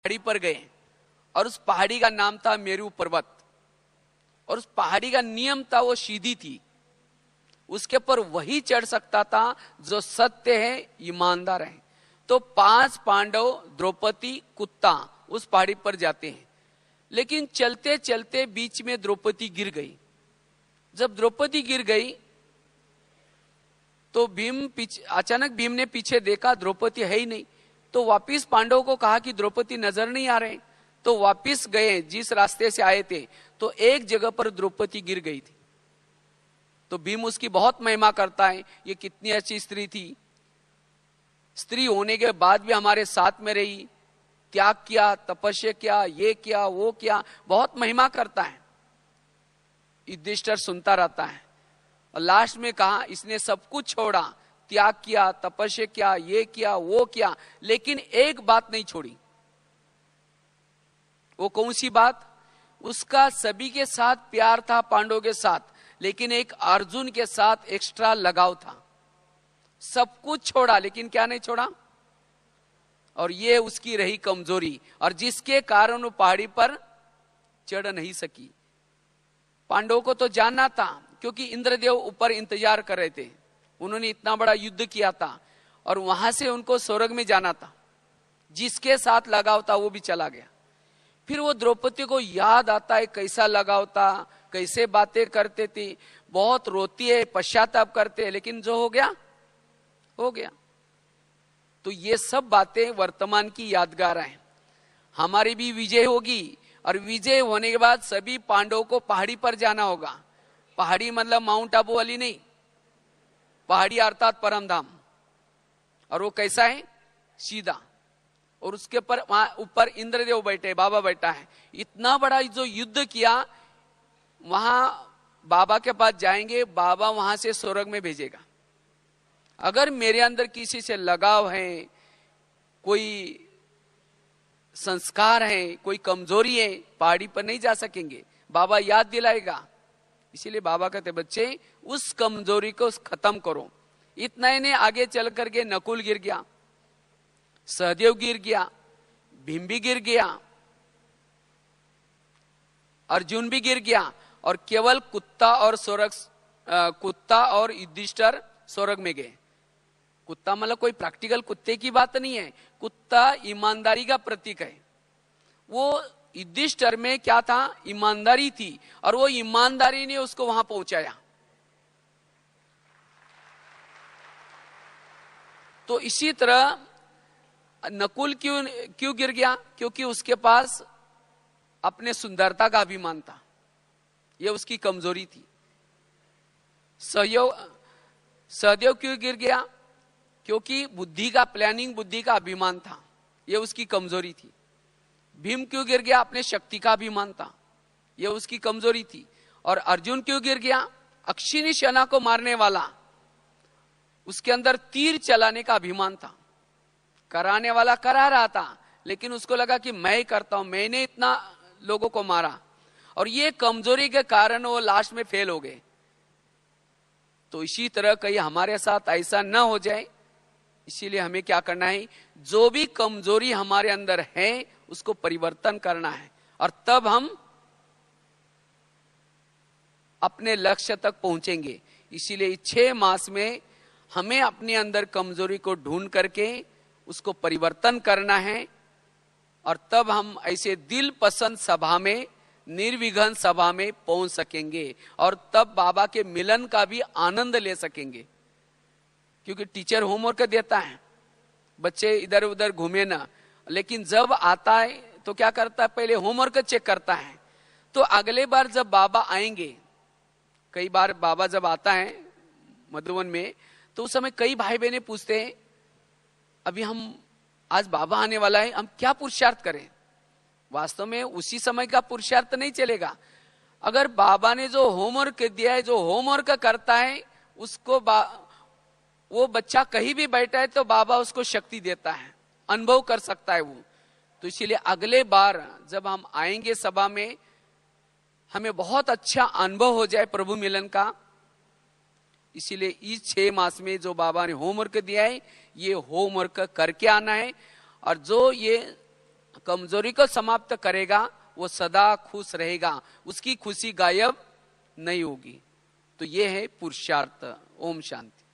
पहाड़ी पर गए और उस पहाड़ी का नाम था मेरू पर्वत। और उस पहाड़ी का नियम था, वो सीधी थी, उसके पर वही चढ़ सकता था जो सत्य है, ईमानदार है। तो 5 पांडव, द्रौपदी, कुत्ता उस पहाड़ी पर जाते हैं। लेकिन चलते चलते बीच में द्रौपदी गिर गई। जब द्रौपदी गिर गई तो अचानक भीम ने पीछे देखा, द्रौपदी है ही नहीं। तो वापिस पांडवों को कहा कि द्रौपदी नजर नहीं आ रहे। तो वापिस गए जिस रास्ते से आए थे, तो एक जगह पर द्रौपदी गिर गई थी। तो भीम उसकी बहुत महिमा करता है, ये कितनी अच्छी स्त्री थी, स्त्री होने के बाद भी हमारे साथ में रही, त्याग किया, तपस्या किया, ये किया, वो किया, बहुत महिमा करता है। युधिष्ठिर सुनता रहता है और लास्ट में कहा इसने सब कुछ छोड़ा, त्याग किया, तपस्या किया, ये किया, वो किया, लेकिन एक बात नहीं छोड़ी। वो कौन सी बात? उसका सभी के साथ प्यार था, पांडवों के साथ, लेकिन एक अर्जुन के साथ एक्स्ट्रा लगाव था। सब कुछ छोड़ा लेकिन क्या नहीं छोड़ा? और ये उसकी रही कमजोरी, और जिसके कारण वो पहाड़ी पर चढ़ नहीं सकी। पांडवों को तो जानना था, क्योंकि इंद्रदेव ऊपर इंतजार कर रहे थे। उन्होंने इतना बड़ा युद्ध किया था और वहां से उनको स्वर्ग में जाना था। जिसके साथ लगाव था वो भी चला गया। फिर वो द्रौपदी को याद आता है कैसा लगाव था, कैसे बातें करते थे, बहुत रोती है, पश्चाताप करते हैं, लेकिन जो हो गया हो गया। तो ये सब बातें वर्तमान की यादगार हैं। हमारी भी विजय होगी, और विजय होने के बाद सभी पांडवों को पहाड़ी पर जाना होगा। पहाड़ी मतलब माउंट आबू वाली नहीं, पहाड़ी अर्थात परमधाम। और वो कैसा है? सीधा। और उसके पर वहां ऊपर इंद्रदेव बैठे, बाबा बैठा है। इतना बड़ा जो युद्ध किया, वहां बाबा के पास जाएंगे, बाबा वहां से स्वर्ग में भेजेगा। अगर मेरे अंदर किसी से लगाव है, कोई संस्कार है, कोई कमजोरी है, पहाड़ी पर नहीं जा सकेंगे, बाबा याद दिलाएगा। इसीलिए बाबा कहते बच्चे उस कमजोरी को खत्म करो। इतना ही नहीं, आगे चल करके नकुल गिर गया, सहदेव गिर गया, भीम भी गिर गया, अर्जुन भी गिर गया, और केवल कुत्ता और युधिष्ठिर स्वर्ग में गए। कुत्ता मतलब कोई प्रैक्टिकल कुत्ते की बात नहीं है, कुत्ता ईमानदारी का प्रतीक है। वो युधिष्ठिर में क्या था? ईमानदारी थी, और वो ईमानदारी ने उसको वहां पहुंचाया। तो इसी तरह नकुल क्यों गिर गया? क्योंकि उसके पास अपने सुंदरता का अभिमान था, यह उसकी कमजोरी थी। सहदेव क्यों गिर गया? क्योंकि बुद्धि का प्लानिंग, बुद्धि का अभिमान था, यह उसकी कमजोरी थी। भीम क्यों गिर गया? अपने शक्ति का अभिमान था, यह उसकी कमजोरी थी। और अर्जुन क्यों गिर गया? अक्षिणी सेना को मारने वाला, उसके अंदर तीर चलाने का अभिमान था। कराने वाला करा रहा था, लेकिन उसको लगा कि मैं ही करता हूं, मैंने इतना लोगों को मारा, और ये कमजोरी के कारण वो लास्ट में फेल हो गए। तो इसी तरह कहीं हमारे साथ ऐसा ना हो जाए, इसीलिए हमें क्या करना है? जो भी कमजोरी हमारे अंदर है उसको परिवर्तन करना है, और तब हम अपने लक्ष्य तक पहुंचेंगे। इसीलिए 6 मास में हमें अपने अंदर कमजोरी को ढूंढ करके उसको परिवर्तन करना है, और तब हम ऐसे दिल पसंद सभा में, निर्विघ्न सभा में पहुंच सकेंगे, और तब बाबा के मिलन का भी आनंद ले सकेंगे। क्योंकि टीचर होमवर्क देता है, बच्चे इधर उधर घूमे ना, लेकिन जब आता है तो क्या करता है? पहले होमवर्क चेक करता है। तो अगले बार जब बाबा आएंगे, कई बार बाबा जब आता है मधुबन में, तो उस समय कई भाई बहनें पूछते हैं अभी हम आज बाबा आने वाला है, हम क्या पुरुषार्थ करें? वास्तव में उसी समय का पुरुषार्थ नहीं चलेगा। अगर बाबा ने जो होमवर्क दिया है, जो होमवर्क करता है, उसको वो बच्चा कहीं भी बैठा है तो बाबा उसको शक्ति देता है, अनुभव कर सकता है वो। तो इसीलिए अगले बार जब हम आएंगे सभा में, हमें बहुत अच्छा अनुभव हो जाए प्रभु मिलन का। इसीलिए इस 6 मास में जो बाबा ने होमवर्क दिया है, ये होमवर्क करके आना है। और जो ये कमजोरी को समाप्त करेगा वो सदा खुश रहेगा, उसकी खुशी गायब नहीं होगी। तो ये है पुरुषार्थ। ओम शांति।